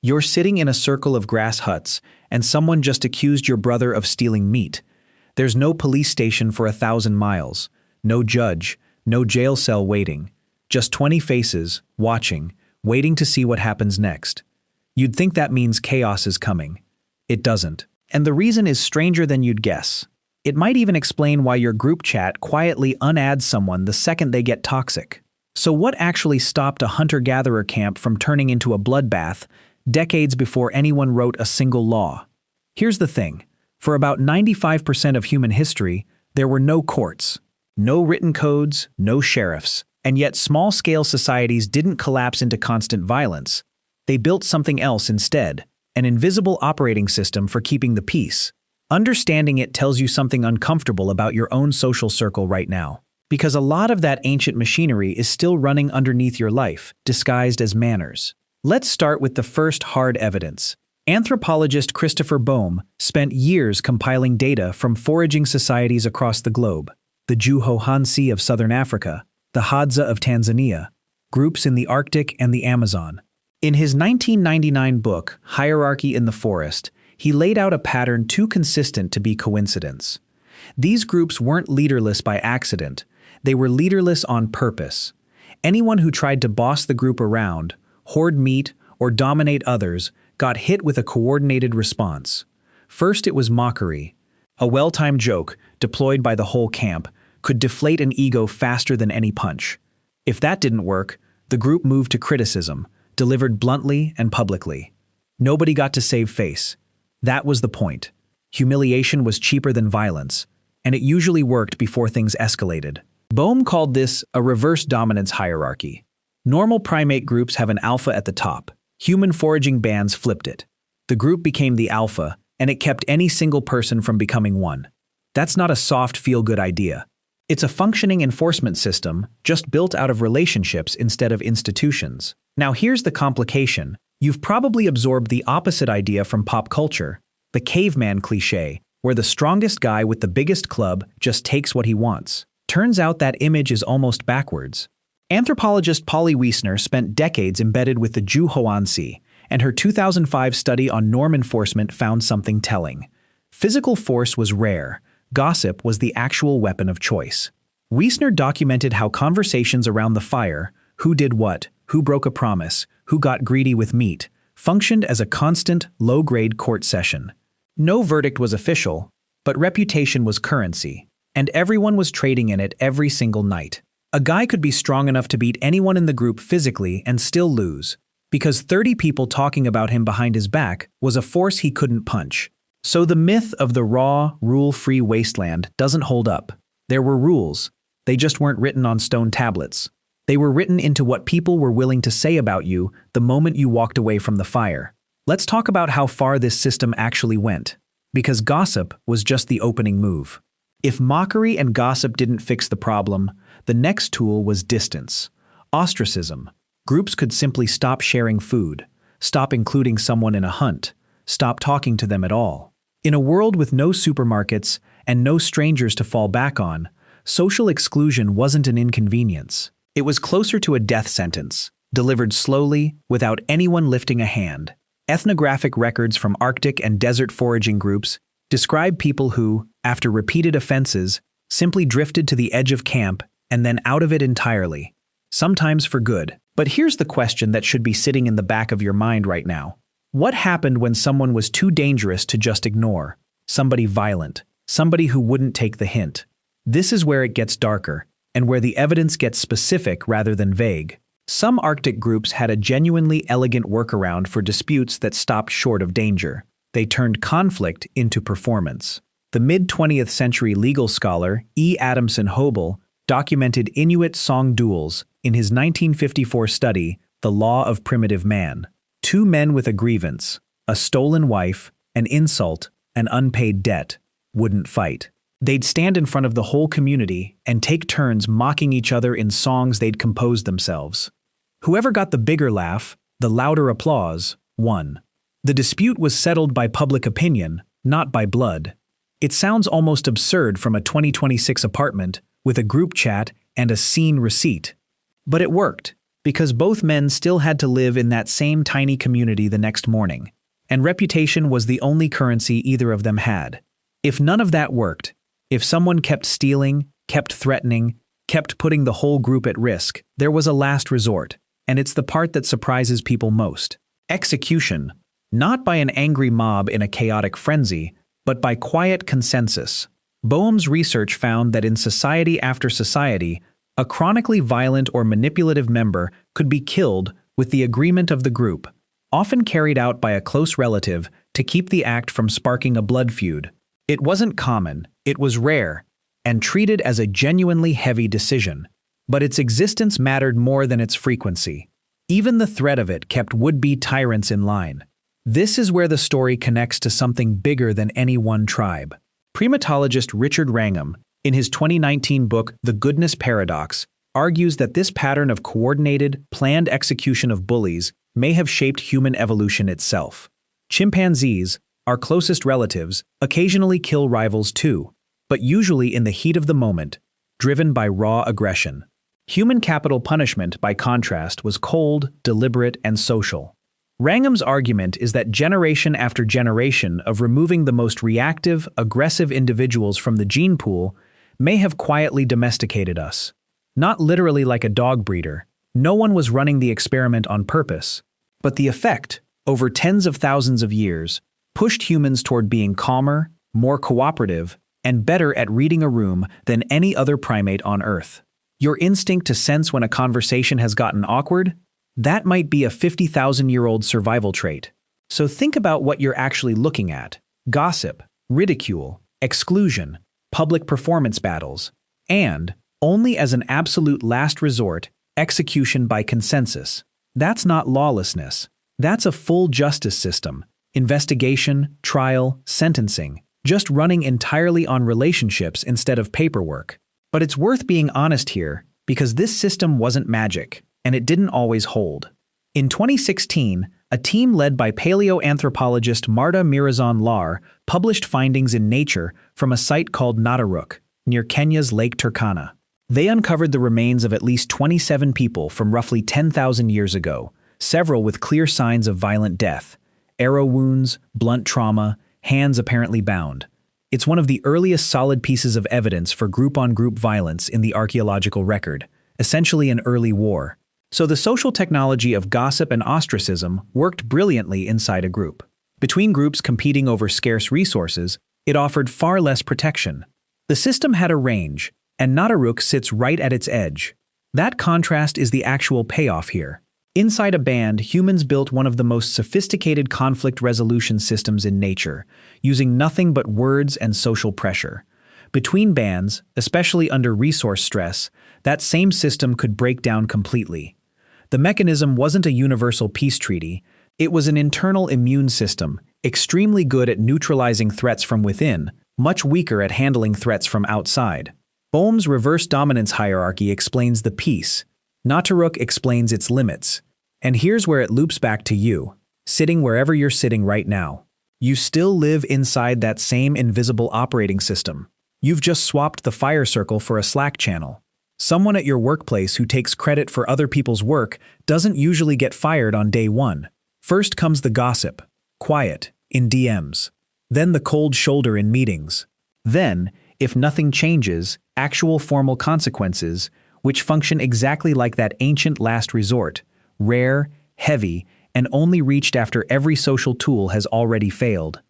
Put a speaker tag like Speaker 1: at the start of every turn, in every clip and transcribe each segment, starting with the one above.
Speaker 1: You're sitting in a circle of grass huts, and someone just accused your brother of stealing meat. There's no police station for 1,000 miles, no judge, no jail cell waiting, just 20 faces, watching, waiting to see what happens next. You'd think that means chaos is coming. It doesn't. And the reason is stranger than you'd guess. It might even explain why your group chat quietly unadds someone the second they get toxic. So what actually stopped a hunter-gatherer camp from turning into a bloodbath decades before anyone wrote a single law? Here's the thing. For about 95% of human history, there were no courts, no written codes, no sheriffs, and yet small-scale societies didn't collapse into constant violence. They built something else instead, an invisible operating system for keeping the peace. Understanding it tells you something uncomfortable about your own social circle right now, because a lot of that ancient machinery is still running underneath your life, disguised as manners. Let's start with the first hard evidence. Anthropologist Christopher Boehm spent years compiling data from foraging societies across the globe, the hoansi of southern Africa, the Hadza of Tanzania, groups in the Arctic and the Amazon. In his 1999 book, Hierarchy in the Forest, he laid out a pattern too consistent to be coincidence. These groups weren't leaderless by accident, they were leaderless on purpose. Anyone who tried to boss the group around, hoard meat, or dominate others got hit with a coordinated response. First it was mockery. A well-timed joke, deployed by the whole camp, could deflate an ego faster than any punch. If that didn't work, the group moved to criticism, delivered bluntly and publicly. Nobody got to save face. That was the point. Humiliation was cheaper than violence, and it usually worked before things escalated. Boehm called this a reverse dominance hierarchy. Normal primate groups have an alpha at the top. Human foraging bands flipped it. The group became the alpha, and it kept any single person from becoming one. That's not a soft, feel-good idea. It's a functioning enforcement system, just built out of relationships instead of institutions. Now here's the complication. You've probably absorbed the opposite idea from pop culture, the caveman cliché, where the strongest guy with the biggest club just takes what he wants. Turns out that image is almost backwards. Anthropologist Polly Wiesner spent decades embedded with the hoansi, and her 2005 study on norm enforcement found something telling. Physical force was rare. Gossip was the actual weapon of choice. Wiesner documented how conversations around the fire, who did what, who broke a promise, who got greedy with meat, functioned as a constant, low-grade court session. No verdict was official, but reputation was currency, and everyone was trading in it every single night. A guy could be strong enough to beat anyone in the group physically and still lose, because 30 people talking about him behind his back was a force he couldn't punch. So the myth of the raw, rule-free wasteland doesn't hold up. There were rules. They just weren't written on stone tablets. They were written into what people were willing to say about you the moment you walked away from the fire. Let's talk about how far this system actually went, because gossip was just the opening move. If mockery and gossip didn't fix the problem, the next tool was distance. Ostracism. Groups could simply stop sharing food, stop including someone in a hunt, stop talking to them at all. In a world with no supermarkets and no strangers to fall back on, social exclusion wasn't an inconvenience. It was closer to a death sentence, delivered slowly, without anyone lifting a hand. Ethnographic records from Arctic and desert foraging groups describe people who, after repeated offenses, simply drifted to the edge of camp and then out of it entirely, sometimes for good. But here's the question that should be sitting in the back of your mind right now. What happened when someone was too dangerous to just ignore? Somebody violent, somebody who wouldn't take the hint. This is where it gets darker, and where the evidence gets specific rather than vague. Some Arctic groups had a genuinely elegant workaround for disputes that stopped short of danger. They turned conflict into performance. The mid-20th century legal scholar E. Adamson Hobel documented Inuit song duels in his 1954 study, The Law of Primitive Man. Two men with a grievance, a stolen wife, an insult, an unpaid debt, wouldn't fight. They'd stand in front of the whole community and take turns mocking each other in songs they'd composed themselves. Whoever got the bigger laugh, the louder applause, won. The dispute was settled by public opinion, not by blood. It sounds almost absurd from a 2026 apartment with a group chat and a scene receipt. But it worked. because both men still had to live in that same tiny community the next morning, and reputation was the only currency either of them had. If none of that worked, if someone kept stealing, kept threatening, kept putting the whole group at risk, there was a last resort, and it's the part that surprises people most. Execution, not by an angry mob in a chaotic frenzy, but by quiet consensus. Boehm's research found that in society after society, a chronically violent or manipulative member could be killed with the agreement of the group, often carried out by a close relative to keep the act from sparking a blood feud. It wasn't common, it was rare, and treated as a genuinely heavy decision. But its existence mattered more than its frequency. Even the threat of it kept would-be tyrants in line. This is where the story connects to something bigger than any one tribe. Primatologist Richard Wrangham, in his 2019 book The Goodness Paradox, argues that this pattern of coordinated, planned execution of bullies may have shaped human evolution itself. Chimpanzees, our closest relatives, occasionally kill rivals too, but usually in the heat of the moment, driven by raw aggression. Human capital punishment, by contrast, was cold, deliberate, and social. Wrangham's argument is that generation after generation of removing the most reactive, aggressive individuals from the gene pool may have quietly domesticated us. Not literally like a dog breeder. No one was running the experiment on purpose. But the effect, over tens of thousands of years, pushed humans toward being calmer, more cooperative, and better at reading a room than any other primate on Earth. Your instinct to sense when a conversation has gotten awkward? That might be a 50,000-year-old survival trait. So think about what you're actually looking at: gossip, ridicule, exclusion, public performance battles, and, only as an absolute last resort, execution by consensus. That's not lawlessness. That's a full justice system. Investigation, trial, sentencing, just running entirely on relationships instead of paperwork. But it's worth being honest here, because this system wasn't magic, and it didn't always hold. In 2016, a team led by paleoanthropologist Marta Mirazon-Lar published findings in Nature from a site called Nataruk, near Kenya's Lake Turkana. They uncovered the remains of at least 27 people from roughly 10,000 years ago, several with clear signs of violent death: arrow wounds, blunt trauma, hands apparently bound. It's one of the earliest solid pieces of evidence for group-on-group violence in the archaeological record, essentially an early war. So the social technology of gossip and ostracism worked brilliantly inside a group. Between groups competing over scarce resources, it offered far less protection. The system had a range, and Nataruk sits right at its edge. That contrast is the actual payoff here. Inside a band, humans built one of the most sophisticated conflict resolution systems in nature, using nothing but words and social pressure. Between bands, especially under resource stress, that same system could break down completely. The mechanism wasn't a universal peace treaty, it was an internal immune system, extremely good at neutralizing threats from within, much weaker at handling threats from outside. Boehm's reverse dominance hierarchy explains the peace. Nataruk explains its limits. And here's where it loops back to you, sitting wherever you're sitting right now. You still live inside that same invisible operating system. You've just swapped the fire circle for a Slack channel. Someone at your workplace who takes credit for other people's work doesn't usually get fired on day one. First comes the gossip, quiet, in DMs. Then the cold shoulder in meetings. Then, if nothing changes, actual formal consequences, which function exactly like that ancient last resort, rare, heavy, and only reached after every social tool has already failed.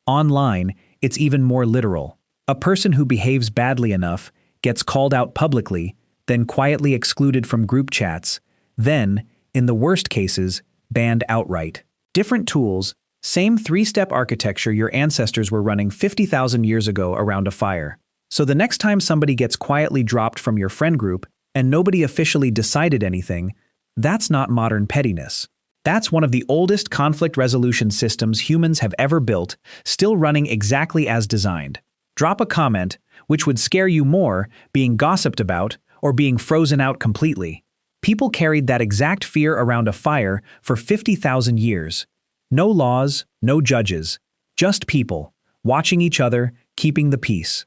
Speaker 1: Online, it's even more literal. A person who behaves badly enough gets called out publicly, then quietly excluded from group chats, then, in the worst cases, banned outright. Different tools, same three-step architecture your ancestors were running 50,000 years ago around a fire. So the next time somebody gets quietly dropped from your friend group and nobody officially decided anything, that's not modern pettiness. That's one of the oldest conflict resolution systems humans have ever built, still running exactly as designed. Drop a comment, which would scare you more, being gossiped about or being frozen out completely. People carried that exact fear around a fire for 50,000 years. No laws, no judges, just people, watching each other, keeping the peace.